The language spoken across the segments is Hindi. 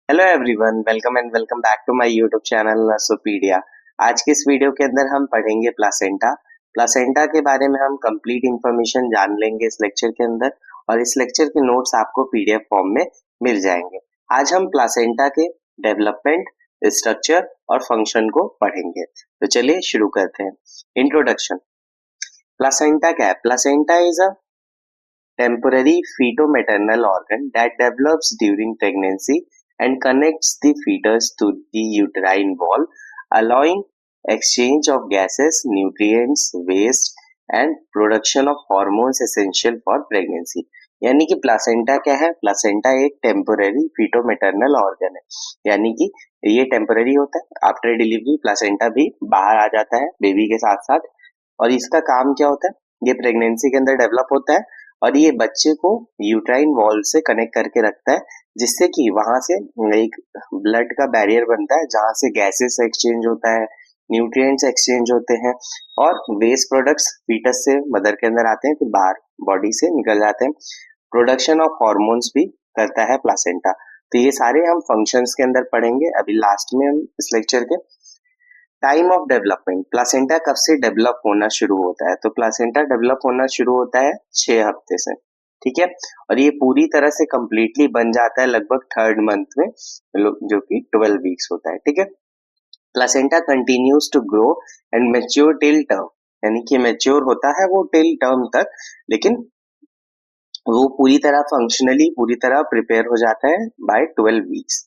Hello everyone, welcome and welcome back to my YouTube channel Nursopedia. आज की इस वीडियो के अंदर हम पढ़ेंगे प्लासेंटा। प्लासेंटा के बारे में हम कंप्लीट इंफॉर्मेशन जान लेंगे इस लेक्चर के अंदर, और इस लेक्चर के नोट्स आपको पीडीएफ फॉर्म में मिल जाएंगे। आज हम प्लासेंटा के डेवलपमेंट, स्ट्रक्चर और फंक्शन को पढ़ेंगे। तो चलिए शुरू करते हैं। इंट्रोडक्शन। प्लासेंटा क्या है? Placenta is a temporary feto-maternal organ that develops during pregnancy and connects the fetus to the uterine wall, allowing exchange of gases, nutrients, waste and production of hormones essential for pregnancy। यानी कि प्लासेंटा क्या है? प्लासेंटा एक टेम्पोररी फीटो-मैटरनल ऑर्गन है, यानी कि ये टेम्पोररी होता है। आफ्टर डिलीवरी प्लासेंटा भी बाहर आ जाता है बेबी के साथ साथ, और इसका काम क्या होता है? ये प्रेगनेंसी के अंदर डेवलप होता है और ये बच्चे को यूट्राइन वॉल से कनेक्ट करके रखता है, जिससे कि वहां से एक ब्लड का बैरियर बनता है जहां से गैसेस एक्सचेंज होता है, न्यूट्रिएंट्स एक्सचेंज होते हैं और वेस्ट प्रोडक्ट्स फीटस से मदर के अंदर आते हैं, फिर बाहर बॉडी से निकल जाते हैं। प्रोडक्शन ऑफ हॉर्मोन्स भी करता है प्लासेंटा। तो ये सारे हम फंक्शंस के अंदर पढ़ेंगे अभी लास्ट में हम इस लेक्चर के। Time of development. प्लासेंटा कब से डेवलप होना शुरू होता है? तो प्लासेंटा डेवलप होना शुरू होता है 6 हफ्ते से, ठीक है, और ये पूरी तरह से कंप्लीटली बन जाता है लगभग 3rd मंथ में, जो कि 12 वीक्स होता है, ठीक है। Placenta continues to grow and mature till term, यानी कि मैच्योर होता है वो टिल टर्म तक, लेकिन वो पूरी तरह फंक्शनली पूरी तरह प्रिपेयर हो जाता है बाय 12 वीक्स।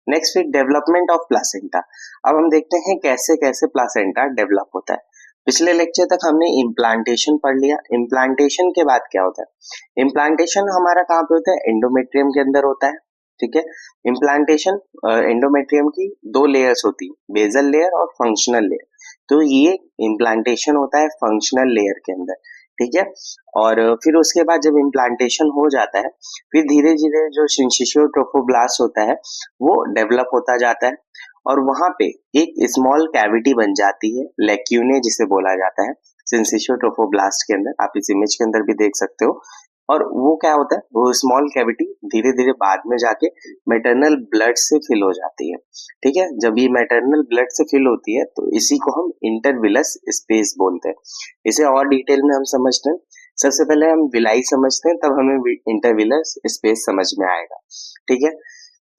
नेक्स्ट फिर डेवलपमेंट ऑफ प्लासेंटा। अब हम देखते हैं कैसे कैसे प्लासेंटा डेवलप होता है। पिछले लेक्चर तक हमने इम्प्लांटेशन पढ़ लिया। इम्प्लांटेशन के बाद क्या होता है? इम्प्लांटेशन हमारा कहाँ पे होता है? एंडोमेट्रियम के अंदर होता है, ठीक है। इम्प्लांटेशन एंडोमेट्रियम की 2 लेयर्स होती है, बेसल लेयर और फंक्शनल लेयर। तो ये इम्प्लांटेशन होता है फंक्शनल लेयर के अंदर, ठीक है। और फिर उसके बाद जब इम्प्लांटेशन हो जाता है, फिर धीरे धीरे जो सिंसिशियो ट्रोफोब्लास्ट होता है वो डेवलप होता जाता है, और वहां पे एक स्मॉल कैविटी बन जाती है, लेक्यूने जिसे बोला जाता है सिंसिशियो ट्रोफोब्लास्ट के अंदर। आप इस इमेज के अंदर भी देख सकते हो। और वो क्या होता है? वो स्मॉल कैविटी धीरे धीरे बाद में जाके मैटरनल ब्लड से फिल हो जाती है, ठीक है। जब ये मैटरनल ब्लड से फिल होती है तो इसी को हम इंटरविलस स्पेस बोलते हैं। इसे और डिटेल में हम समझते हैं। सबसे पहले हम विलाई समझते हैं, तब हमें इंटरविलस स्पेस समझ में आएगा, ठीक है।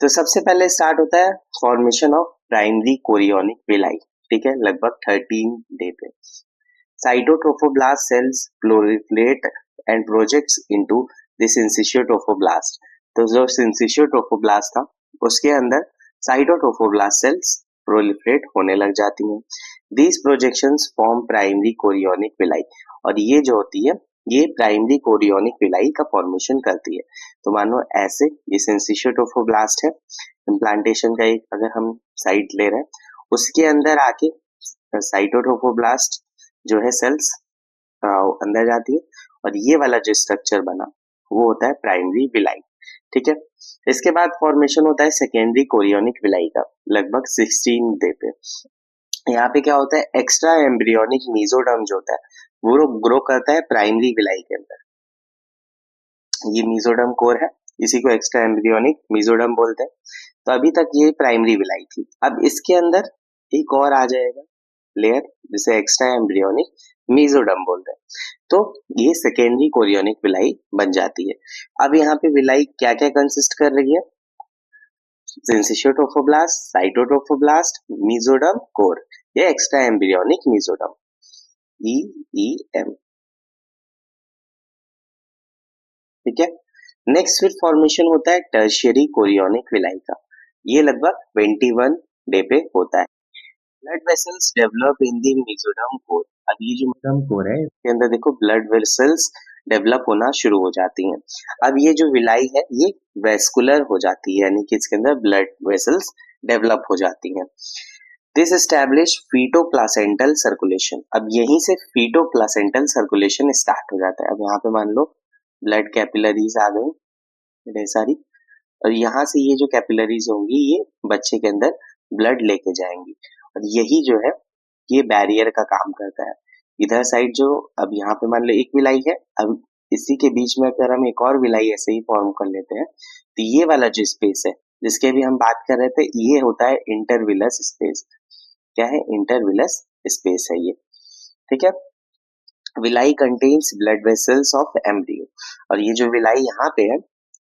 तो सबसे पहले स्टार्ट होता है formation of primary chorionic villi, ठीक है, लगभग 13 डे पे। Cytotrophoblast sales proliferate and projects into the syncytio trophoblast. तो जो सिंसिशियो ट्रोफोब्लास्ट था उसके अंदर साइटोट्रोफोब्लास्ट सेल्स प्रोलिफरेट होने लग जाती हैं। These projections form primary chorionic villi, और ये जो होती है ये प्राइमरी कोरियोनिक विलाई का फॉर्मेशन करती है। तो मानो ऐसे ये सिंसिशियो ट्रोफोब्लास्ट है, इम्प्लांटेशन का एक अगर हम साइट ले रहे हैं, उसके अंदर आके साइटोट्रोफोब्लास्ट जो है सेल्स अंदर जाती है, और ये वाला जो स्ट्रक्चर बना वो होता है प्राइमरी विलाई, ठीक है। इसके बाद फॉर्मेशन होता है सेकेंडरी कोरियोनिक विलाई का, लगभग 16 डे पे। यहाँ पे क्या होता है? एक्स्ट्रा एम्ब्रियोनिक मीजोडर्म जो होता है वो ग्रो करता है प्राइमरी विलाई के अंदर। ये मीजोडर्म कोर है, इसी को एक्स्ट्रा एम्ब्रियोनिक मीजोडर्म बोलते हैं। तो अभी तक ये प्राइमरी विलाई थी। अब इसके अंदर एक और आ जाएगा लेयर जिसे एक्स्ट्रा एम्ब्रियोनिक मीजोडर्म बोलते हैं। तो ये सेकेंडरी कोरियोनिक विलाई बन जाती है। अब यहाँ पे विलाई क्या क्या कंसिस्ट कर रही है? Syncytio trophoblast, cytotrophoblast, mesoderm, core, ये एक्स्ट्रा एम्ब्रियोनिक मीजोडर्म, EEM, ठीक है। नेक्स्ट फिर फॉर्मेशन होता है टर्शियरी कोरियोनिक विलाई का, ये लगभग 21 डे पे होता है। Blood vessels develop in the mesoderm core. अब ये जो मेसोडर्म कोर है इसके अंदर देखो ब्लड वेसल्स डेवलप होना शुरू हो जाती हैं। अब ये जो विलाई है ये वेस्कुलर हो जाती है, यानी कि इसके अंदर ब्लड वेसल्स डेवलप हो जाती हैं। This establish fetoplacental circulation. अब यहीं से फीटोप्लासेंटल सर्कुलेशन स्टार्ट हो जाता है। अब यहाँ पे मान लो ब्लड कैपिलरीज आ गई ढेर सारी, और यहाँ से ये जो कैपिलरीज होंगी ये बच्चे के अंदर ब्लड लेके जाएंगी, और यही जो है ये बैरियर का काम करता है। इधर साइड जो अब यहाँ पे मान लो एक विलाई है, अब इसी के बीच में अगर हम एक और विलाई ऐसे ही फॉर्म कर लेते हैं तो ये वाला जो स्पेस है जिसके भी हम बात कर रहे थे, ये होता है इंटरविलस स्पेस। क्या है? इंटरविलस स्पेस है ये। ठीक है। Villi contains blood vessels of embryo, और ये जो विलाई यहाँ पे है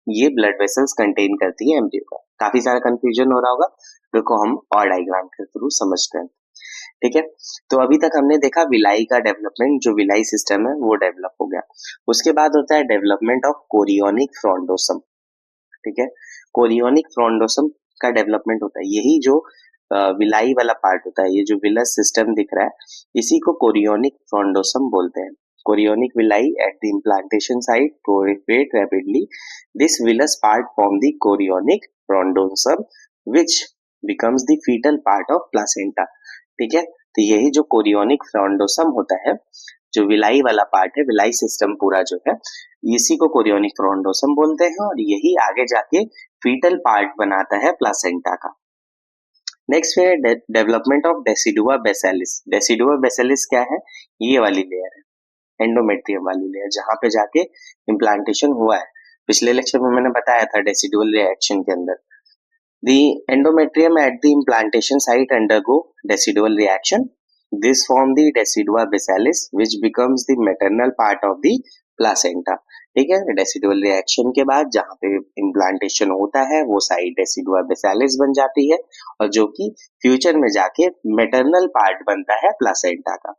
ये ब्लड वेसल्स कंटेन करती है एम्ब्रियो का। काफी सारा कंफ्यूजन हो रहा होगा, रुको हम और डायग्राम के थ्रू समझते हैं। ठीक है। तो अभी तक हमने देखा विलाई का डेवलपमेंट, जो विलाई सिस्टम है वो डेवलप हो गया। उसके बाद होता है डेवलपमेंट ऑफ कोरियोनिक फ्रोंडोसम। ठीक है। कोरियोनिक फ्रोंडोसम का डेवलपमेंट होता है, यही जो विलाई वाला पार्ट होता है, ये जो विलस सिस्टम दिख रहा है इसी को कोरियोनिक फ्रोंडोसम बोलते हैं। Chorionic villi at the implantation site proliferate rapidly. This villus part form the chorionic frondosum which becomes the fetal part of placenta. ठीक है। तो यही जो कोरियोनिक फ्रोंडोसम होता है, जो विलाई वाला पार्ट है, विलाई सिस्टम पूरा जो है, इसी को कोरियोनिक फ्रोंडोसम बोलते हैं, और यही आगे जाके फीटल पार्ट बनाता है प्लासेंटा का। नेक्स्ट है डेवलपमेंट ऑफ डेसिडुआ बेसिलिस। डेसिडुआ बेसिलिस क्या है? ये वाली लेयर है, एंडोमेट्रियम वाली लेयर, जहां पे जाके इम्प्लांटेशन हुआ है। पिछले लेक्चर में मैंने बताया था डेसिडुअल रिएक्शन के अंदर, the endometrium at the implantation site undergo decidual reaction, this form the decidua basalis which becomes the maternal part of the placenta. ठीक है। डेसिडुअल रिएक्शन के बाद जहां पे इम्प्लांटेशन होता है वो साइट डेसिडुआ बेसिलिस बन जाती है, और जो कि फ्यूचर में जाके मैटरनल पार्ट बनता है प्लासेंटा का।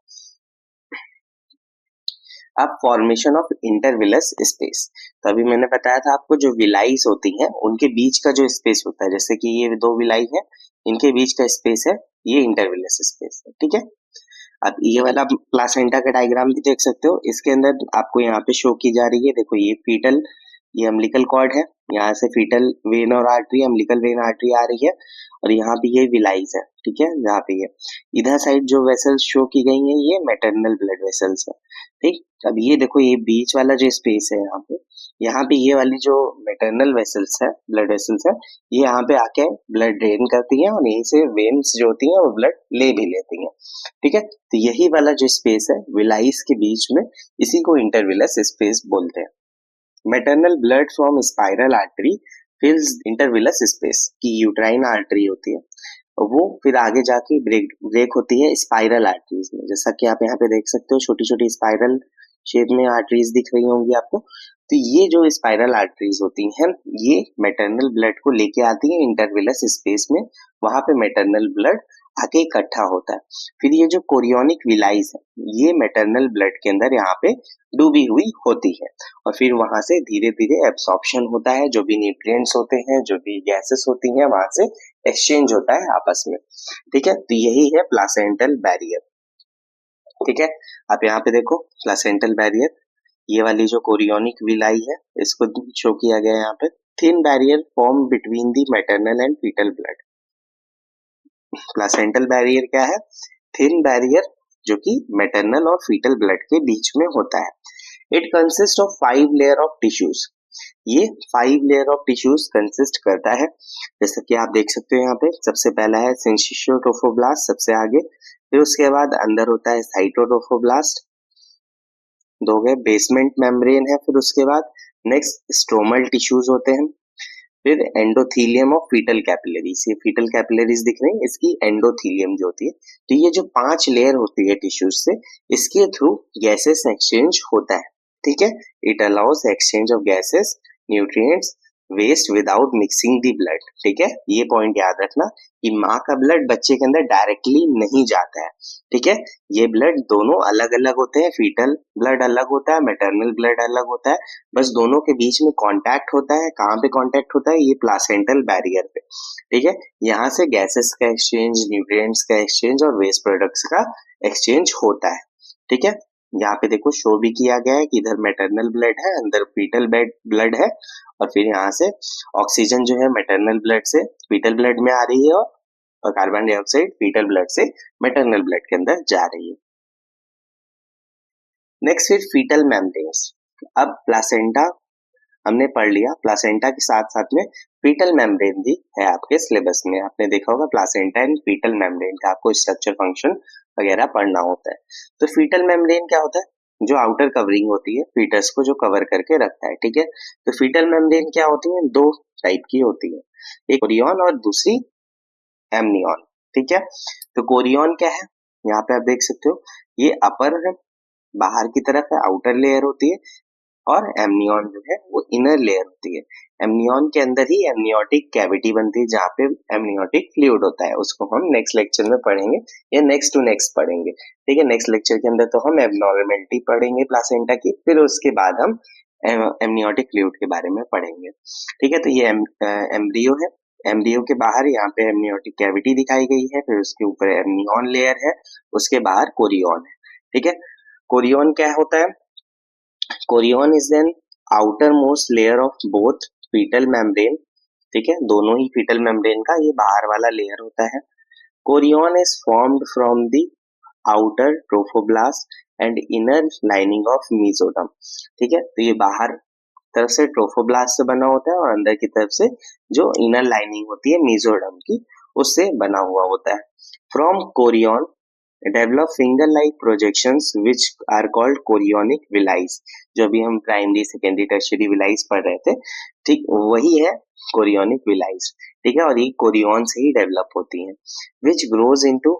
अब फॉर्मेशन ऑफ इंटरविलस स्पेस, तो अभी मैंने बताया था आपको, जो विलाइस होती हैं उनके बीच का जो स्पेस होता है, जैसे कि ये दो विलाई है, इनके बीच का स्पेस है, ये इंटरविलस स्पेस है। ठीक है। अब ये वाला प्लासेंटा का डायग्राम भी देख सकते हो, इसके अंदर आपको यहाँ पे शो की जा रही है, देखो ये फीटल, ये अम्बिलिकल कॉर्ड है, यहाँ से फीटल वेन और आर्टरी, अम्बिलिकल वेन आर्टरी आ रही है, और यहाँ पे ये विलाइज है। ठीक है। यहाँ पे ये इधर साइड जो वेसल्स शो की गई हैं ये मैटरनल ब्लड वेसल्स है। ठीक। अब ये देखो, ये बीच वाला जो स्पेस है यहाँ पे ये वाली जो मैटरनल वेसल्स है, ब्लड वेसल्स है, ये यहाँ पे आके ब्लड ड्रेन करती है, और यहीं से वेन्स जो होती हैं वो ब्लड ले भी लेती हैं। ठीक है। तो यही वाला जो स्पेस है विलाइस के बीच में, इसी को इंटरविलस स्पेस बोलते हैं। Maternal blood from spiral artery fills intervillous space, की यूट्राइन आर्टरी होती है, वो फिर आगे जाके ब्रेक होती है स्पाइरल आर्टरीज में, जैसा कि आप यहाँ पे देख सकते हो, छोटी छोटी स्पाइरल शेप में आर्टरीज दिख रही होंगी आपको। तो ये जो स्पाइरल आर्टरीज होती हैं ये मैटरनल ब्लड को लेके आती है इंटरविलस स्पेस में, वहां पे मैटरनल ब्लड आके इकट्ठा होता है। फिर ये जो कोरियोनिक विलाइज है ये मैटरनल ब्लड के अंदर यहाँ पे डूबी हुई होती है, और फिर वहां से धीरे धीरे एब्सॉर्प्शन होता है, जो भी न्यूट्रिएंट्स होते हैं, जो भी गैसेस होती हैं, वहां से एक्सचेंज होता है आपस में। ठीक है। तो यही है प्लासेंटल बैरियर। ठीक है। आप यहाँ पे देखो प्लासेंटल बैरियर, ये वाली जो कोरियोनिक विलाई है इसको शो किया गया है यहाँ पे। Thin barrier form between the maternal and fetal blood. Placental barrier क्या है? थिन बैरियर जो कि मैटरनल और फीटल ब्लड के बीच में होता है। It consist of 5 layer of tissues. ये 5 लेयर ऑफ टिश्यूज कंसिस्ट करता है, जैसे कि आप देख सकते हो यहाँ पे। सबसे पहला है सिंचियोट्रोफोब्लास्ट, सबसे आगे, फिर उसके बाद अंदर होता है साइटोट्रोफोब्लास्ट, दो गए, बेसमेंट मेम्ब्रेन है, फिर उसके बाद नेक्स्ट स्ट्रोमल टिश्यूज होते हैं, फिर एंडोथीलियम ऑफ फीटल कैपिलरीज। ये फीटल कैपिलरीज दिख रही है, इसकी एंडोथीलियम जो होती है। तो ये जो 5 लेयर होती है टिश्यूज से, इसके थ्रू गैसेस एक्सचेंज होता है। ठीक है। It allows exchange of gases, nutrients, waste without mixing the blood. ठीक है। ये पॉइंट याद रखना कि माँ का ब्लड बच्चे के अंदर डायरेक्टली नहीं जाता है। ठीक है। ये ब्लड दोनों अलग अलग होते हैं, फीटल ब्लड अलग होता है, मैटरनल ब्लड अलग होता है, बस दोनों के बीच में कांटेक्ट होता है। कहाँ पे कांटेक्ट होता है? ये प्लासेंटल बैरियर पे। ठीक है। यहाँ से गैसेस का एक्सचेंज, न्यूट्रिएंट्स का एक्सचेंज और वेस्ट प्रोडक्ट्स का एक्सचेंज होता है। ठीक है। यहाँ पे देखो शो भी किया गया है कि इधर मैटरनल ब्लड है, अंदर फीटल ब्लड है, और फिर यहाँ से ऑक्सीजन जो है मैटरनल ब्लड से फीटल ब्लड में आ रही है, और कार्बन डाइऑक्साइड फीटल ब्लड से मैटरनल ब्लड के अंदर जा रही है। नेक्स्ट फिर फीटल मेम्ब्रेन्स। अब प्लासेंटा हमने पढ़ लिया, प्लासेंटा के साथ साथ में फीटल मेम्ब्रेन भी है आपके सिलेबस में। आपने देखा होगा प्लासेंटा एंड फीटल मेम्ब्रेन का आपको स्ट्रक्चर फंक्शन वगैरह पढ़ना होता है। तो फीटल मेम्ब्रेन क्या होता है? जो आउटर कवरिंग होती है फीटस को, जो कवर करके रखता है। ठीक है। तो फीटल मेम्ब्रेन क्या होती है? 2 टाइप की होती है। एक कोरियन और दूसरी एमनियन। ठीक है, तो कोरियन क्या है, यहाँ पे आप देख सकते हो ये अपर है, बाहर की तरफ है, आउटर लेयर होती है, और एमनियन जो है वो इनर लेयर होती है। एमनियन के अंदर ही एमनियोटिक कैविटी बनती है जहाँ पे एमनियोटिक फ्लूइड होता है, उसको हम नेक्स्ट लेक्चर में पढ़ेंगे या नेक्स्ट टू नेक्स्ट पढ़ेंगे। ठीक है, नेक्स्ट लेक्चर के अंदर तो हम एबनॉर्मेलिटी पढ़ेंगे प्लासेंटा की, फिर उसके बाद हम एमनियोटिक फ्लूइड के बारे में पढ़ेंगे। ठीक है, तो ये एम्ब्रियो है, एम्ब्रियो के बाहर यहाँ पे एमनियोटिक कैविटी दिखाई गई है, फिर उसके ऊपर एमनियन लेयर है, उसके बाहर कोरियन है। ठीक है, कोरियन क्या होता है, chorion is an outer most layer of both foetal membrane. ठीक है, दोनों ही फीटल मेम्ब्रेन का ये बाहर वाला लेयर होता है। Chorion is formed from the outer trophoblast and inner lining of mesoderm. ठीक है, तो ये बाहर तरफ से ट्रोफोब्लास्ट से बना होता है और अंदर की तरफ से जो इनर लाइनिंग होती है मीजोडर्म की, उससे बना हुआ होता है। From chorion develop finger like projections which are called chorionic villi. जो भी हम प्राइमरी सेकेंडरी टर्शियरी विलाइज पढ़ रहे थे, ठीक वही है कोरियोनिक विलाइज। ठीक है, और ये कोरियन से ही डेवलप होती हैं, which grows into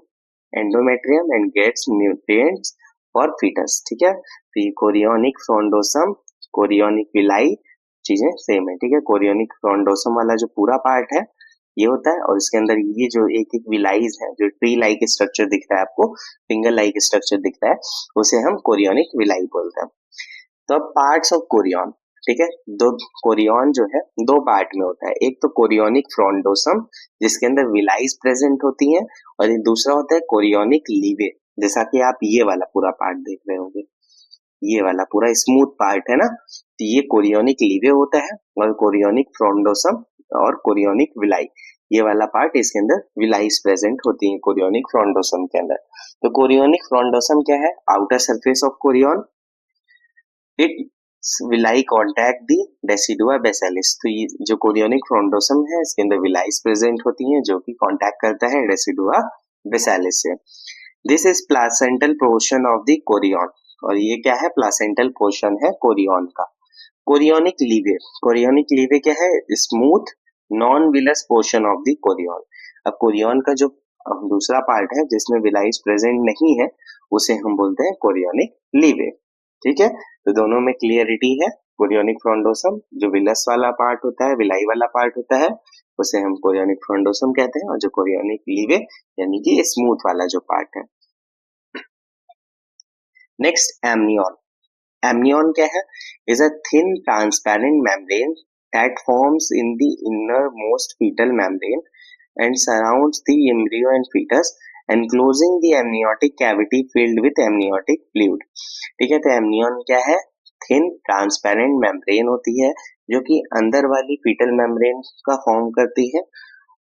endometrium and gets nutrients for foetus. ठीक है, तो ये कोरियोनिक फ्रोंडोसम, कोरियोनिक विलाई चीजें सेम है। ठीक है, कोरियोनिक फ्रोंडोसम वाला जो पूरा पार्ट है ये होता है, और इसके अंदर ये जो एक एक विलाइज है, जो ट्री लाइक स्ट्रक्चर दिख रहा है आपको, फिंगर लाइक स्ट्रक्चर दिख रहा है, उसे हम कोरियोनिक विलाई बोलते हैं। तो अब पार्ट्स ऑफ कोरियन, ठीक है, दो कोरियन जो है दो पार्ट में होता है, एक तो कोरियोनिक फ्रोंडोसम जिसके अंदर विलाइज प्रेजेंट होती है, और एक दूसरा होता है कोरियोनिक लीवे, जैसा कि आप ये वाला पूरा पार्ट देख रहे होंगे, ये वाला पूरा स्मूथ पार्ट है ना, तो ये कोरियोनिक लीवे होता है, और कोरियोनिक फ्रोंडोसम और कोरियोनिक विलाई, ये वाला पार्ट इसके अंदर विलाइज प्रेजेंट होती है कोरियोनिक फ्रोंडोसम के अंदर। तो कोरियोनिक फ्रोंडोसम क्या है, outer surface of chorion, it villi contact the decidua basalis. तो ये जो कोरियोनिक फ्रोंडोसम है इसके अंदर विलाइज प्रेजेंट होती हैं जो कि कॉन्टैक्ट करता है डेसिडुआ बेसिलिस से। This is placental portion of the Korean, और ये क्या है, प्लासेंटल पोर्शन है कोरियन का। कोरियोनिक लीवे, कोरियोनिक लीवे क्या है, smooth non villous portion of the Korean. अब कोरियन का जो दूसरा पार्ट है जिसमें विलाइज प्रेजेंट नहीं है उसे हम बोलते हैं कोरियोनिक लीवे। ठीक है, तो दोनों में क्लियरिटी है। कोरियोनिक फ्रोंडोसम जो विलस वाला पार्ट होता है, विलाई वाला पार्ट होता है, उसे हम कोरियोनिक फ्रोंडोसम कहते हैं, और जो कोरियोनिक लीवे यानी कि स्मूथ वाला जो पार्ट है। नेक्स्ट एमनियन, एमनियन क्या है, is a thin transparent membrane that forms in the innermost fetal membrane and surrounds the embryo and fetus, enclosing the amniotic cavity filled with amniotic fluid। ठीक है, तो एमनियन क्या है, थिन ट्रांसपेरेंट मेम्ब्रेन होती है जो कि अंदर वाली फीटल मेम्ब्रेन का फॉर्म करती है,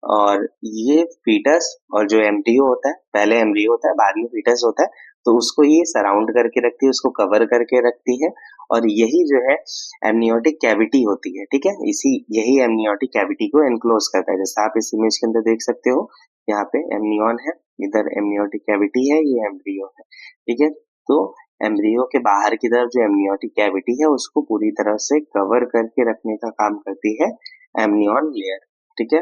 और ये फीटस और जो एम्ब्रियो होता है, पहले एम्ब्रियो होता है बाद में फीटस होता है, तो उसको ये सराउंड करके रखती है, उसको कवर करके रखती है, और यही जो है एमनियोटिक कैविटी होती है। ठीक है, इसी यही एमनियोटिक कैविटी को एनक्लोज करता है, जैसा आप इस इमेज के अंदर देख सकते हो, यहाँ पे एमनियन है, इधर एमनियोटिक कैविटी है, ये एम्ब्रियो है। ठीक है, तो एम्ब्रियो के बाहर की तरफ जो एमनियोटिक कैविटी है उसको पूरी तरह से कवर करके रखने का काम करती है एमनियन लेयर। ठीक है,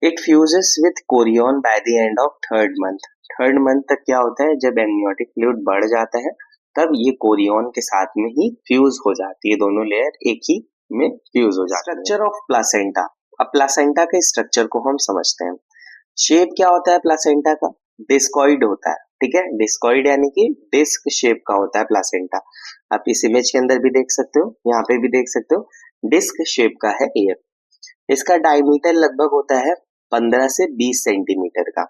it fuses with Korean by the end of third month. Third month तक क्या होता है, जब एमनियोटिक फ्लूइड बढ़ जाता है तब ये कोरियन के साथ में ही फ्यूज हो जाती है, दोनों लेयर एक ही में फ्यूज हो जाती है। स्ट्रक्चर ऑफ प्लासेंटा, अब प्लासेंटा के स्ट्रक्चर को हम समझते हैं। शेप क्या होता है प्लासेंटा का, डिस्कॉइड होता है। ठीक है, डिस्कॉइड यानी कि डिस्क शेप का होता है प्लासेंटा। आप इस इमेज के अंदर भी देख सकते हो, यहाँ पे भी देख सकते हो, डिस्क शेप का है ये। इसका डायमीटर लगभग होता है 15 से 20 सेंटीमीटर का।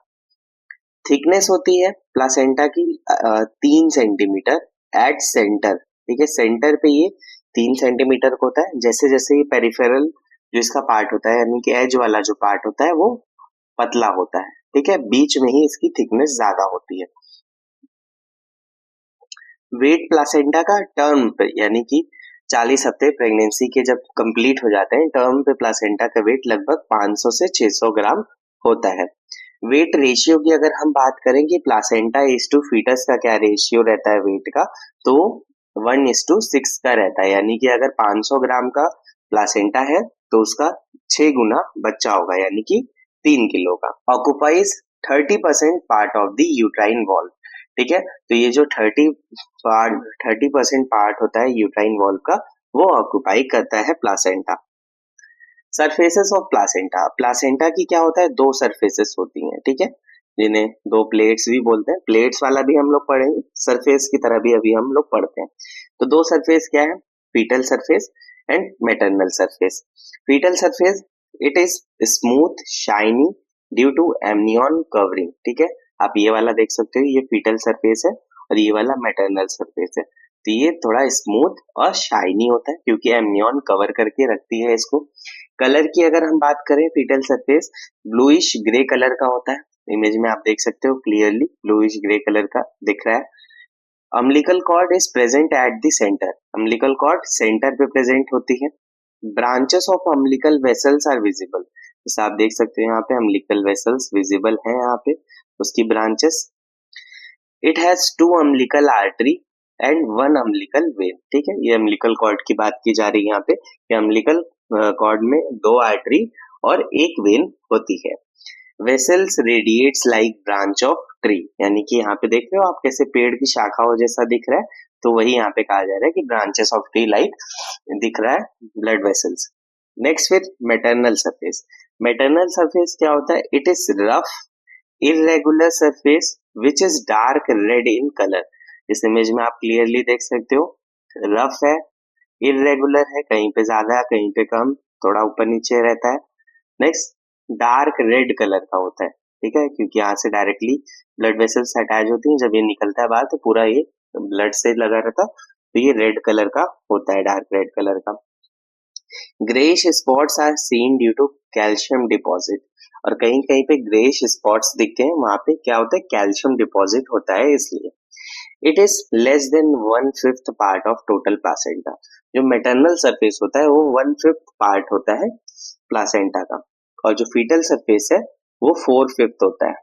थिकनेस होती है प्लासेंटा की 3 सेंटीमीटर एट सेंटर। ठीक है, सेंटर पे ये 3 सेंटीमीटर का होता है, जैसे जैसे ये पेरिफेरल जो इसका पार्ट होता है यानी कि एज वाला जो पार्ट होता है वो पतला होता है। ठीक है, बीच में ही इसकी थिकनेस ज्यादा होती है। वेट प्लासेंटा का टर्म पे यानी कि 40 हफ्ते प्रेगनेंसी के जब कंप्लीट हो जाते हैं, टर्म पे प्लासेंटा का वेट लगभग 500 से 600 ग्राम होता है। वेट रेशियो की अगर हम बात करें कि प्लासेंटा इज टू फीटस का क्या रेशियो रहता है वेट का, तो 1:6 का रहता है, यानी कि अगर 500 ग्राम का प्लासेंटा है तो उसका 6 गुना बच्चा होगा, यानी कि 3 किलो का। Occupies 30% part of the uterine wall. ठीक है, तो ये जो 30% पार्ट होता है यूट्राइन वॉल का, वो ऑक्युपाई करता है placenta. Surfaces of placenta. Placenta की क्या होता है, दो सरफेसेस होती हैं, ठीक है, जिन्हें दो प्लेट्स भी बोलते हैं। प्लेट्स वाला भी हम लोग पढ़ेंगे, सरफेस की तरह भी अभी हम लोग पढ़ते हैं। तो दो सरफेस क्या है, foetal surface and maternal surface. Foetal surface, it is smooth shiny due to amnion covering. ठीक है, आप ये वाला देख सकते हो, ये फीटल सरफेस है और ये वाला मैटरनल सरफेस है। तो ये थोड़ा स्मूथ और शाइनी होता है क्योंकि एमनियन कवर करके रखती है इसको। कलर की अगर हम बात करें, foetal surface bluish grey colour का होता है। इमेज में आप देख सकते हो क्लियरली ब्लूइश ग्रे कलर का दिख रहा है। Umbilical cord is present at the centre. Umbilical cord centre पे प्रेजेंट होती है। Branches of umbilical vessels are visible. जैसे आप देख सकते हैं यहाँ पे अम्बिलिकल वेसल्स विजिबल है, यहाँ पे उसकी branches. It has 2 umbilical artery and 1 umbilical when. ठीक है, ये अम्बिलिकल कॉर्ड की बात की जा रही है यहाँ पे। ये अम्बिलिकल कॉर्ड में 2 आर्टरी और 1 वेन होती है। Vessels radiates like branch of tree, यानी कि यहाँ पे देख रहे हो आप कैसे पेड़ की शाखाओं जैसा दिख रहा है, तो वही यहाँ पे कहा जा रहा है कि ब्रांचेस ऑफ ट्री लाइक दिख रहा है ब्लड वेसल्स। नेक्स्ट फिर मैटरनल सरफेस। मैटरनल सरफेस क्या होता है, it is rough irregular surface which is dark red in colour. इस इमेज में आप क्लियरली देख सकते हो, रफ है, इरेगुलर है, कहीं पे ज्यादा है कहीं पे कम, थोड़ा ऊपर नीचे रहता है। नेक्स्ट, डार्क रेड कलर का होता है। ठीक है, क्योंकि यहाँ से डायरेक्टली ब्लड वेसल्स अटैच होती हैं, जब ये निकलता है बाहर तो पूरा ये ब्लड से लगा रहता, तो ये रेड कलर का होता है, डार्क रेड कलर का। Greyish spots are seen due to calcium deposit. और कहीं कहीं पे ग्रेइश स्पॉट्स दिखते हैं, वहां पे क्या होता है, कैल्शियम डिपॉजिट होता है, इसलिए। It is less than 1/5 part of total placenta. जो मैटरनल सरफेस होता है वो 1/5 पार्ट होता है प्लासेंटा का, और जो फीटल सरफेस है वो 4/5 होता है।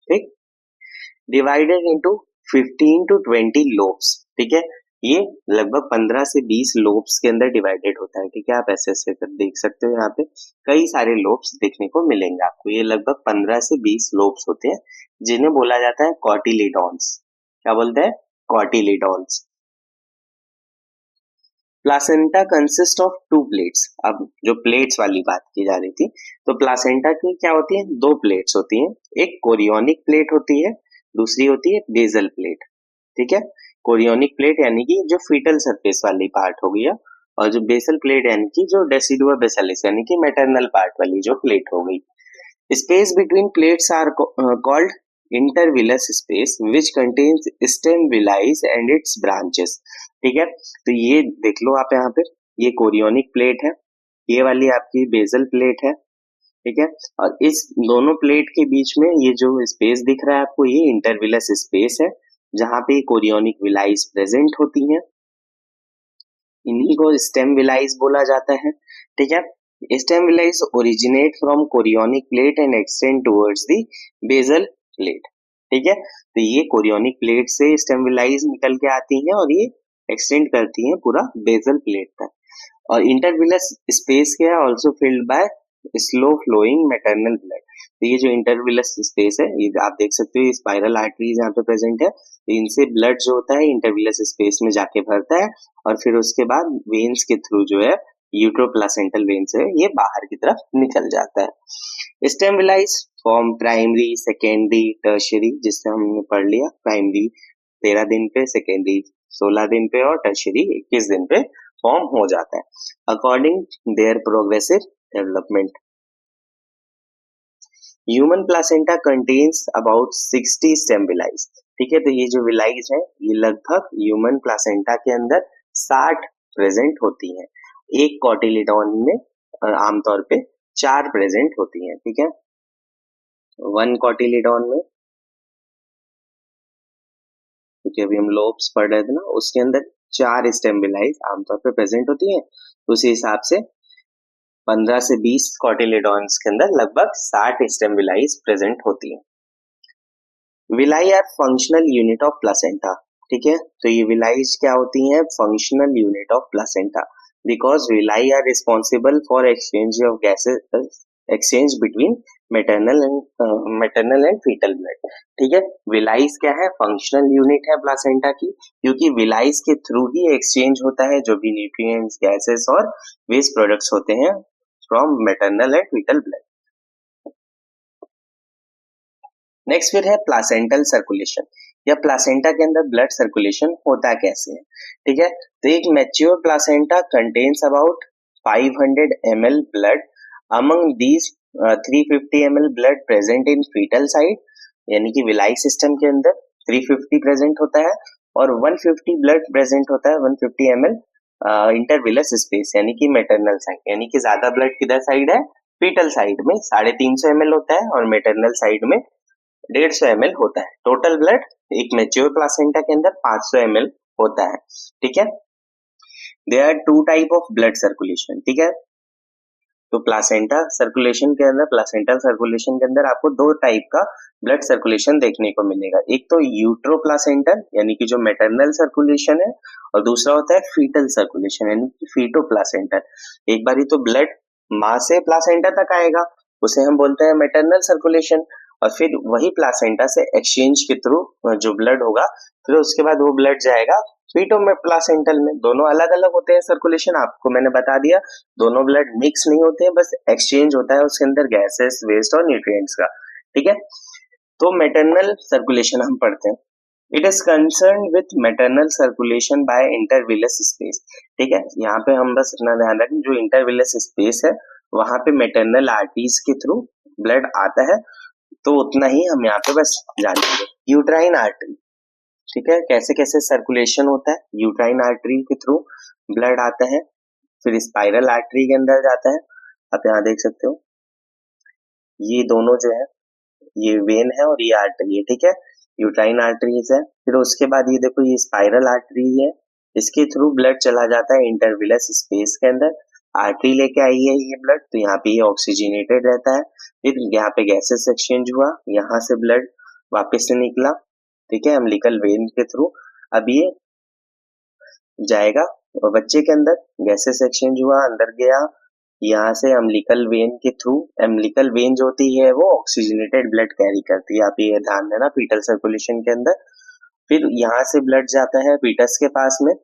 ठीक, डिवाइडेड इनटू 15 to 20 लोब्स। ठीक है, ये लगभग 15 से 20 लोब्स के अंदर डिवाइडेड होता है। ठीक है, आप ऐसे ऐसे कर देख सकते हो, यहाँ पे कई सारे लोब्स देखने को मिलेंगे आपको। ये लगभग 15 से 20 लोब्स होते हैं, जिन्हें बोला जाता है कॉटिलिडॉन्स। क्या बोलते हैं, cotyledons. Placenta consist of 2 plates. अब जो प्लेट्स वाली बात की जा रही थी, तो प्लासेंटा की क्या होती है, 2 प्लेट्स होती हैं। एक कोरियोनिक प्लेट होती है, दूसरी होती है बेसल प्लेट। ठीक है, कोरियोनिक प्लेट यानी कि जो फीटल सरफेस वाली पार्ट हो गया, और जो बेसल प्लेट यानी कि जो डेसिडुआ बेसिलिस यानी कि मैटरनल पार्ट वाली जो प्लेट हो गई। Space between plates are called intervillous space which contains stem villi and its branches. ठीक है, तो ये देख लो आप यहाँ पे, ये कोरियोनिक प्लेट है, ये वाली आपकी बेसल प्लेट है। ठीक है, और इस दोनों प्लेट के बीच में ये जो स्पेस दिख रहा है आपको, ये इंटरविलस स्पेस है, जहां पे कोरियोनिक विलाइज प्रेजेंट होती हैं। इन्हीं को स्टेम विलाइज बोला जाता है। ठीक है, stem villi originate from chorionic plate and extend towards the basal plate. ठीक है, तो ये कोरियोनिक प्लेट से स्टेम विलाइज निकल के आती हैं और ये एक्सटेंड करती हैं पूरा बेसल प्लेट तक। और इंटरविलस स्पेस क्या है, also filled by slow flowing maternal blood. तो ये जो इंटरविलस स्पेस है, ये आप देख सकते हो, ये स्पाइरल आर्टरीज यहाँ पे प्रेजेंट है, तो इनसे ब्लड जो होता है इंटरविलस स्पेस में जाके भरता है, और फिर उसके बाद वेन्स के थ्रू जो है, यूट्रोप्लासेंटल वेन्स है, ये बाहर की तरफ निकल जाता है। Stem विलाइज form primary, secondary, tertiary, जिससे हमने पढ़ लिया, प्राइमरी 13 दिन पे, सेकेंडरी 16 दिन पे, और टर्शियरी 21 दिन पे फॉर्म हो जाता है according their progressive development. Human placenta contains about 60 stem villi. ठीक है, तो ये जो विलाइज है, ये लगभग ह्यूमन प्लासेंटा के अंदर 60 प्रेजेंट होती हैं। एक कॉटिलिडॉन में आमतौर पे 4 प्रेजेंट होती हैं। ठीक है, 1 कॉटिलिडॉन में, क्योंकि अभी हम लोब्स पढ़ रहे थे ना, उसके अंदर 4 स्टेम विलाइज आमतौर पे प्रेजेंट होती हैं। उसी हिसाब से 15 से 20 कॉटिलिडॉन्स के अंदर लगभग 60 स्टेम विलाइज प्रेजेंट होती हैं। Villi are functional unit of placenta. ठीक है। तो ये विलाईज क्या होती हैं? Functional unit of placenta, because villi are responsible for exchange of gases, exchange between maternal and fetal blood. ठीक है, विलाईज क्या है? फंक्शनल यूनिट है प्लासेंटा की, क्योंकि विलाईज के थ्रू ही एक्सचेंज होता है जो भी न्यूट्रिएंट्स, गैसेस और वेस्ट प्रोडक्ट्स होते हैं from maternal and fetal blood. Next फिर है प्लासेंटल सर्कुलेशन, या प्लासेंटा के अंदर ब्लड सर्कुलेशन होता कैसे है। ठीक है, तो एक mature placenta contains about 500 ml blood, among these 350 ml blood present in fetal side, यानी कि विलाई सिस्टम के अंदर 350 प्रेजेंट होता है, और 150 ब्लड प्रेजेंट होता है 150 ml इंटरविलस स्पेस, यानी कि मैटरनल साइड, यानी कि ज्यादा ब्लड किधर साइड है? फीटल साइड में 350 ml होता है, और मैटरनल साइड में 150 ml होता है। टोटल ब्लड एक मैच्योर प्लासेंटा के अंदर 500 ml होता है। ठीक है, there are two type of blood circulation. ठीक है, तो प्लासेंटा सर्कुलेशन के अंदर, प्लासेंटल सर्कुलेशन के अंदर आपको दो टाइप का ब्लड सर्कुलेशन देखने को मिलेगा। एक तो यूट्रोप्लासेंटल, यानी कि जो मैटरनल सर्कुलेशन है, और दूसरा होता है फीटल सर्कुलेशन, यानी कि फीटोप्लासेंटल। एक बारी तो ब्लड मां से प्लासेंटा तक आएगा, उसे हम बोलते हैं मैटरनल सर्कुलेशन, और फिर वही प्लासेंटा से एक्सचेंज के थ्रू जो ब्लड होगा, फिर उसके बाद वो ब्लड जाएगा फीटो में प्लासेंटल में। दोनों अलग अलग होते हैं सर्कुलेशन, आपको मैंने बता दिया। दोनों ब्लड मिक्स नहीं होते हैं, बस एक्सचेंज होता है उसके अंदर गैसेस, वेस्ट और न्यूट्रिएंट्स का। ठीक है, तो मैटरनल सर्कुलेशन हम पढ़ते हैं। It is concern with maternal circulation by intervillous space. ठीक है, यहाँ पे हम बस इतना ध्यान रखें, जो इंटरविलस स्पेस है वहां पे मैटरनल आर्टरीज के थ्रू ब्लड आता है, तो उतना ही हम यहाँ पे बस जानेंगे। यूट्राइन आर्टरी, ठीक है, कैसे कैसे सर्कुलेशन होता है। यूट्राइन आर्टरी के थ्रू ब्लड आता है, फिर स्पाइरल आर्टरी के अंदर जाता है, आप यहाँ देख सकते हो ये दोनों जो है, ये वेन है और ये आर्टरी है। ठीक है, यूट्राइन आर्टरीज है, फिर उसके बाद ये देखो ये स्पाइरल आर्टरी है, इसके थ्रू ब्लड चला जाता है इंटरविलस स्पेस के अंदर। आर्टरी लेके आई है ये ब्लड, तो यहाँ पे ये ऑक्सीजनेटेड रहता है, फिर यहाँ पे गैसेस एक्सचेंज हुआ, यहाँ से ब्लड वापस से निकला, ठीक है, अम्बिलिकल वेन के थ्रू। अब ये जाएगा और बच्चे के अंदर गैसेस एक्सचेंज हुआ, अंदर गया, यहाँ से अम्बिलिकल वेन के थ्रू, अम्बिलिकल वेन जो होती है वो ऑक्सीजनेटेड ब्लड कैरी करती है, आप ये ध्यान देना फीटल सर्कुलेशन के अंदर। फिर यहाँ से ब्लड जाता है फीटस के पास में,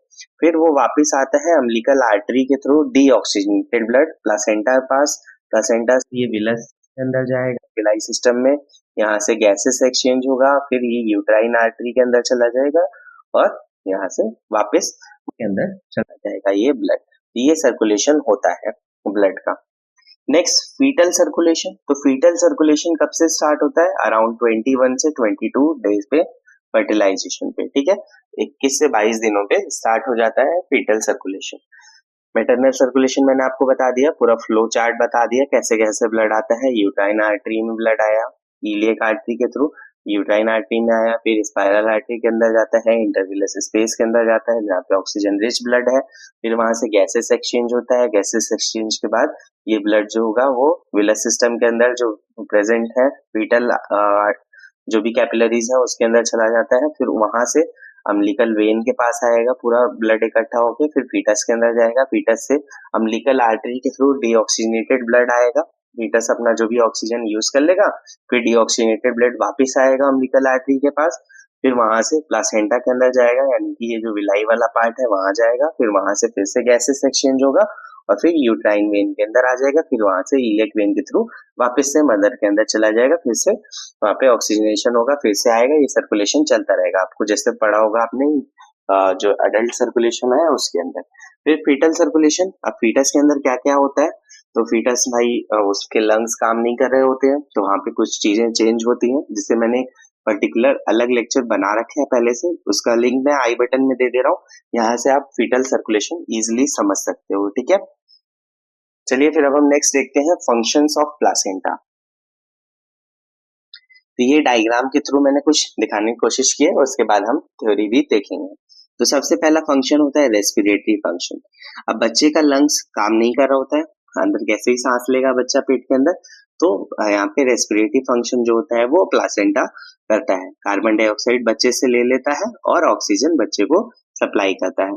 फिर वो वापस आता है अम्बिलिकल आर्टरी के थ्रू डीऑक्सीजनेटेड ब्लड प्लासेंटा पास, प्लासेंटा से ये विलस के अंदर जाएगा, विलाई सिस्टम में, यहाँ से गैसेस एक्सचेंज होगा, फिर ये यूट्राइन आर्टरी के अंदर चला जाएगा, और यहाँ से वापस के अंदर चला जाएगा ये ब्लड। ये सर्कुलेशन होता है ब्लड का। नेक्स्ट फीटल सर्कुलेशन, तो फीटल सर्कुलेशन कब से स्टार्ट होता है? अराउंड 21 से 22 डेज पे फर्टिलाइजेशन पे। ठीक है, 21 से 22 दिनों पे स्टार्ट हो जाता है फीटल सर्कुलेशन। मैटरनल सर्कुलेशन मैंने आपको बता दिया, पूरा फ्लो चार्ट बता दिया कैसे कैसे ब्लड आता है। यूट्राइन आर्टरी में ब्लड आया, इलियक आर्टरी के थ्रू यूट्राइन आर्टरी में आया, फिर स्पाइरल आर्टरी के अंदर जाता है, इंटरविलस स्पेस के अंदर जाता है जहाँ पे ऑक्सीजन रिच ब्लड है, फिर वहां से गैसेस एक्सचेंज होता है, गैसेस एक्सचेंज के बाद ये ब्लड जो होगा वो विलस सिस्टम के अंदर जो प्रेजेंट है फीटल जो भी कैपिलरीज है उसके अंदर चला जाता है, फिर वहां से अम्बिलिकल वेन के पास आएगा, पूरा ब्लड इकट्ठा होकर फिर फीटस के अंदर जाएगा, फीटस से अम्बिलिकल आर्टरी के थ्रू डीऑक्सीजनेटेड ब्लड आएगा, फीटस अपना जो भी ऑक्सीजन यूज कर लेगा, फिर डीऑक्सीजनेटेड ब्लड वापस आएगा अम्बिलिकल आर्टरी के पास, फिर वहां से प्लासेंटा के अंदर जाएगा, यानी कि ये जो विलाई वाला पार्ट है वहां जाएगा, फिर वहां से फिर से गैसेस एक्सचेंज होगा, और फिर यूट्राइन वेन के अंदर आ जाएगा, फिर वहां से इलेक वेन के थ्रू वापस से मदर के अंदर चला जाएगा, फिर से वहां पे ऑक्सीजनेशन होगा, फिर से आएगा, ये सर्कुलेशन चलता रहेगा। आपको जैसे पढ़ा होगा आपने जो अडल्ट सर्कुलेशन है उसके अंदर। फिर फीटल सर्कुलेशन, अब फीटस के अंदर क्या क्या होता है, तो फीटस भाई उसके लंग्स काम नहीं कर रहे होते हैं, तो वहां पे कुछ चीजें चेंज होती हैं, जिससे मैंने पर्टिकुलर अलग लेक्चर बना रखे हैं पहले से, उसका लिंक मैं आई बटन में दे दे रहा हूँ, यहाँ से आप फीटल सर्कुलेशन इजिली समझ सकते हो। ठीक है, चलिए फिर अब हम नेक्स्ट देखते हैं फंक्शंस ऑफ प्लासेंटा। तो ये डायग्राम के थ्रू मैंने कुछ दिखाने की कोशिश की है, और उसके बाद हम थ्योरी भी देखेंगे। तो सबसे पहला फंक्शन होता है रेस्पिरेटरी फंक्शन। अब बच्चे का लंग्स काम नहीं कर रहा होता है, अंदर कैसे ही सांस लेगा बच्चा पेट के अंदर, तो यहाँ पे रेस्पिरेटरी फंक्शन जो होता है वो प्लासेंटा करता है। कार्बन डाइऑक्साइड बच्चे से ले लेता है और ऑक्सीजन बच्चे को सप्लाई करता है।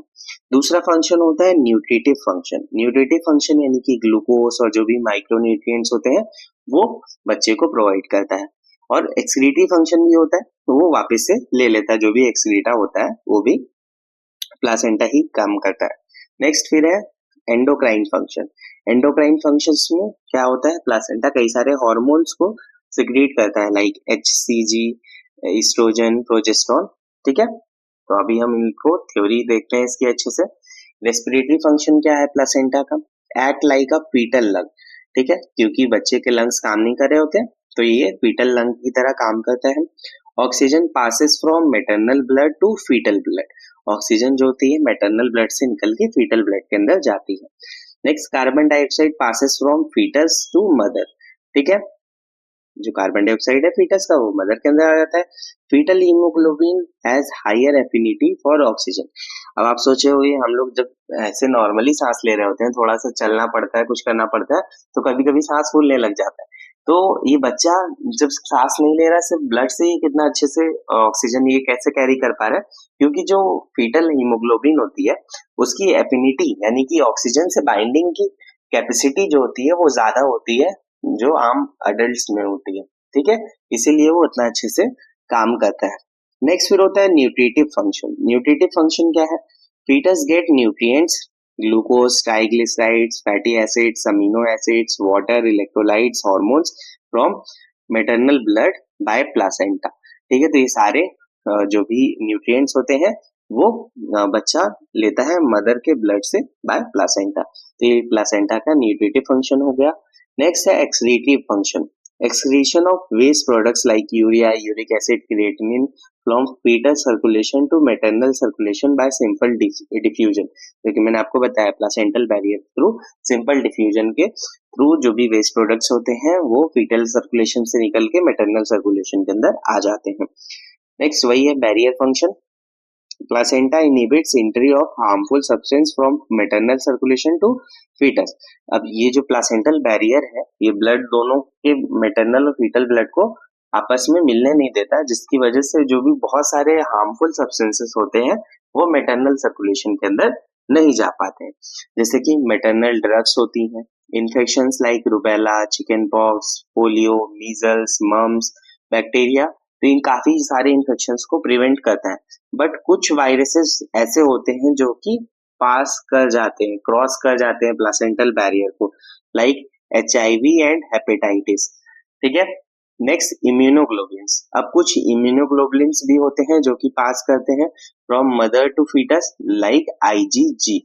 दूसरा फंक्शन होता है न्यूट्रिटिव फंक्शन। न्यूट्रिटिव फंक्शन यानी कि ग्लूकोज और जो भी माइक्रो न्यूट्रिएंट्स होते हैं वो बच्चे को प्रोवाइड करता है। और एक्सक्रीटिव फंक्शन भी होता है, तो वो वापस से ले लेता है, जो भी एक्सक्रीटा होता है वो भी प्लासेंटा ही काम करता है। नेक्स्ट फिर है एंडोक्राइन फंक्शन। एंडोक्राइन फंक्शंस में क्या होता है, प्लासेंटा कई सारे हार्मोन्स को सिक्रीट करता है, लाइक HCG, ईस्ट्रोजन, प्रोजेस्टेरोन। ठीक है, तो अभी हम इनको थ्योरी देखते हैं इसकी अच्छे से। रेस्पिरेटरी फंक्शन क्या है प्लासेंटा का, act like a fetal lung. ठीक है, क्योंकि बच्चे के लंग्स काम नहीं कर रहे होते तो ये फीटल लंग की तरह काम करता है। Oxygen passes from maternal blood to fetal blood. Oxygen जो होती है मैटरनल ब्लड से निकल के फीटल ब्लड के अंदर जाती है। Next, carbon dioxide passes from fetus to mother. ठीक है, जो कार्बन डाइऑक्साइड है फीटस का वो मदर के अंदर आ जाता है। Fetal haemoglobin has higher affinity for oxygen. अब आप सोचे होंगे, हम लोग जब ऐसे नॉर्मली सांस ले रहे होते हैं, थोड़ा सा चलना पड़ता है, कुछ करना पड़ता है, तो कभी कभी सांस फूलने लग जाता है। तो ये बच्चा जब सांस नहीं ले रहा, सिर्फ ब्लड से ही कितना अच्छे से ऑक्सीजन ये कैसे कैरी कर पा रहा है, क्योंकि जो फीटल हीमोग्लोबिन होती है उसकी एफिनिटी यानी कि ऑक्सीजन से बाइंडिंग की कैपेसिटी जो होती है वो ज्यादा होती है जो आम अडल्ट में होती है। ठीक है, इसीलिए वो उतना अच्छे से काम करता है। नेक्स्ट फिर होता है न्यूट्रिटिव फंक्शन। न्यूट्रिटिव फंक्शन क्या है, fetus get nutrients, glucose, triglycerides, fatty acids, amino acids, water, electrolytes, hormones from maternal blood by placenta. ठीक है, तो ये सारे जो भी न्यूट्रिएंट्स होते हैं वो बच्चा लेता है मदर के ब्लड से बाय प्लासेंटा। तो ये प्लासेंटा का न्यूट्रिटिव फंक्शन हो गया। नेक्स्ट है excretive function. Excretion of waste products like urea, uric acid, creatinine from fetus circulation to maternal circulation by simple diffusion. क्योंकि मैंने आपको बताया placental barrier through simple diffusion के थ्रू जो भी वेस्ट प्रोडक्ट्स होते हैं वो फीटल सर्कुलेशन से निकल के मैटरनल सर्कुलेशन के अंदर आ जाते हैं। नेक्स्ट वही है barrier function. Placenta inhibits entry of harmful substance from maternal circulation to fetus. अब ये जो प्लासेंटल बैरियर है ये ब्लड दोनों के मैटरनल और फीटल ब्लड को आपस में मिलने नहीं देता, जिसकी वजह से जो भी बहुत सारे हार्मफुल सब्सटेंसेस होते हैं वो मैटरनल सर्कुलेशन के अंदर नहीं जा पाते हैं। जैसे कि मैटरनल ड्रग्स होती हैं, infections like rubella, chicken pox, polio, measles, mumps, bacteria, तो इन काफी सारे इन्फेक्शंस को प्रिवेंट करता है। बट कुछ वायरसेस ऐसे होते हैं जो कि पास कर जाते हैं, क्रॉस कर जाते हैं प्लासेंटल बैरियर को, लाइक HIV एंड हेपेटाइटिस। ठीक है, नेक्स्ट इम्यूनोग्लोबुलिन्स। अब कुछ इम्यूनोग्लोबुलिन्स भी होते हैं जो कि पास करते हैं from mother to fetus, like IgG।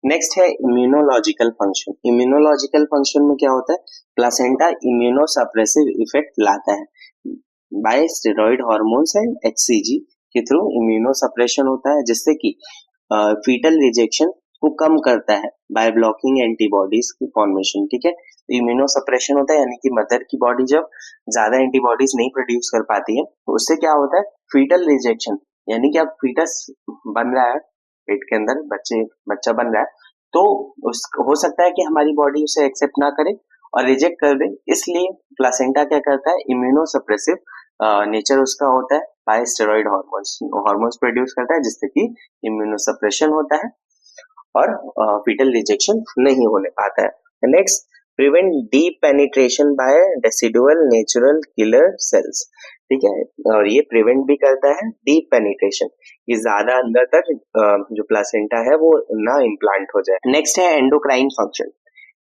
Next है इम्यूनोलॉजिकल फंक्शन। इम्यूनोलॉजिकल फंक्शन में क्या होता है, प्लासेंटा इम्यूनोसप्रेसिव इफेक्ट लाता है by steroid hormones and HCG के थ्रू इम्यूनोसप्रेशन होता है, जिससे कि फीटल रिजेक्शन को कम करता है बाय ब्लॉकिंग एंटीबॉडीज की फॉर्मेशन। ठीक है, इम्यूनोसप्रेशन होता है यानी कि मदर की बॉडी जब ज्यादा एंटीबॉडीज नहीं प्रोड्यूस कर पाती है तो उससे क्या होता है, फीटल रिजेक्शन यानी कि अब फीटस बन रहा है पेट के अंदर, बच्चा बन रहा है, तो हो सकता है कि हमारी बॉडी उसे एक्सेप्ट ना करे और रिजेक्ट कर दे। इसलिए प्लासेंटा क्या करता है, इम्यूनोसप्रेसिव नेचर उसका होता है, बाय स्टेरॉइड हार्मोन्स प्रोड्यूस करता है, जिससे कि इम्यूनोसप्रेशन होता है और फीटल रिजेक्शन नहीं होने पाता है। Next, prevent deep penetration by decidual natural killer cells. ठीक है, और ये प्रिवेंट भी करता है डीप पेनिट्रेशन, ये ज्यादा अंदर तक जो प्लासेंटा है वो ना इम्प्लांट हो जाए। नेक्स्ट है एंडोक्राइन फंक्शन।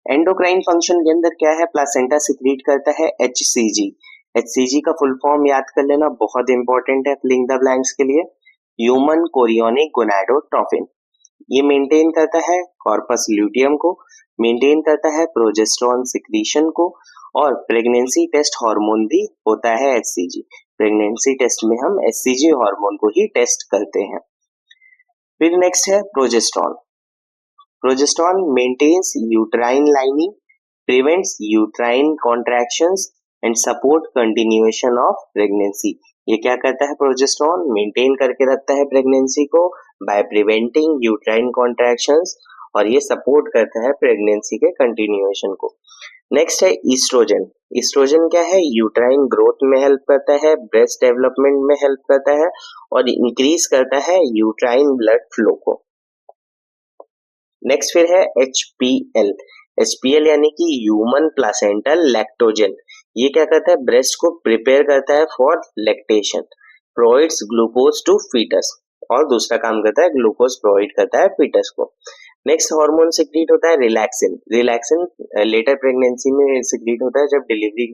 एंडोक्राइन फंक्शन के अंदर क्या है, प्लासेंटा सिक्रीट करता है HCG। HCG का फुल फॉर्म याद कर लेना, बहुत इंपॉर्टेंट है फिलिंग द ब्लैंक्स के लिए, ह्यूमन कोरियोनिक गोनाडोट्रोपिन। ये मेंटेन करता है कॉर्पस ल्यूटियम को, मेंटेन करता है प्रोजेस्टेरोन सिक्रीशन को, और प्रेगनेंसी टेस्ट हार्मोन भी होता है HCG। प्रेगनेंसी टेस्ट में हम HCG हार्मोन को ही टेस्ट करते हैं। फिर नेक्स्ट है progesterone. Progesterone maintains uterine lining, prevents uterine contractions and support continuation of pregnancy. ये क्या करता है, प्रोजेस्टेरोन मेंटेन करके रखता है प्रेगनेंसी को बाय प्रिवेंटिंग यूट्राइन कॉन्ट्रैक्शंस, और ये सपोर्ट करता है प्रेगनेंसी के कंटिन्यूएशन को। नेक्स्ट है ईस्ट्रोजन। ईस्ट्रोजन क्या है? यूट्राइन ग्रोथ में हेल्प करता है, ब्रेस्ट डेवलपमेंट में हेल्प करता है और इंक्रीज करता है यूट्राइन ब्लड फ्लो को। नेक्स्ट फिर है HPL। HPL यानी कि ह्यूमन प्लासेंटल लैक्टोजन। ये क्या करता है? ब्रेस्ट को प्रिपेयर करता है for lactation, provides glucose to fetus, और दूसरा काम करता है ग्लूकोज प्रोवाइड करता है फीटस को। नेक्स्ट हार्मोन सिक्रीट होता है रिलैक्सिन। रिलैक्सिन लेटर प्रेगनेंसी में सिक्रीट होता है जब डिलीवरी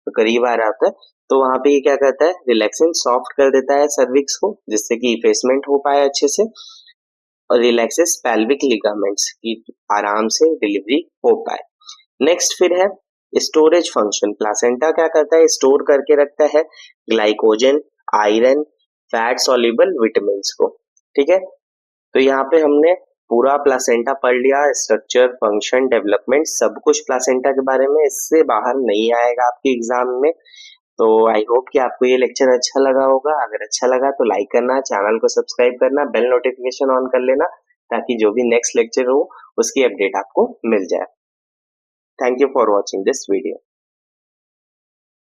करीब आ रहा होता है, तो वहां पे ये क्या करता है? रिलैक्सिन सॉफ्ट कर देता है सर्विक्स को, जिससे कि इफेसमेंट हो पाए अच्छे से, और रिलैक्सेस पेल्विक लिगामेंट्स की आराम से डिलीवरी हो पाए। नेक्स्ट फिर है स्टोरेज फंक्शन। प्लासेंटा क्या करता है? स्टोर करके रखता है glycogen, iron, fat soluble vitamins को। ठीक है, तो यहाँ पे हमने पूरा प्लासेंटा पढ़ लिया, स्ट्रक्चर, फंक्शन, डेवलपमेंट, सब कुछ प्लासेंटा के बारे में। इससे बाहर नहीं आएगा आपके एग्जाम में। तो आई होप कि आपको ये लेक्चर अच्छा लगा होगा। अगर अच्छा लगा तो लाइक करना, चैनल को सब्सक्राइब करना, बेल नोटिफिकेशन ऑन कर लेना, ताकि जो भी नेक्स्ट लेक्चर हो उसकी अपडेट आपको मिल जाए। Thank you for watching this video.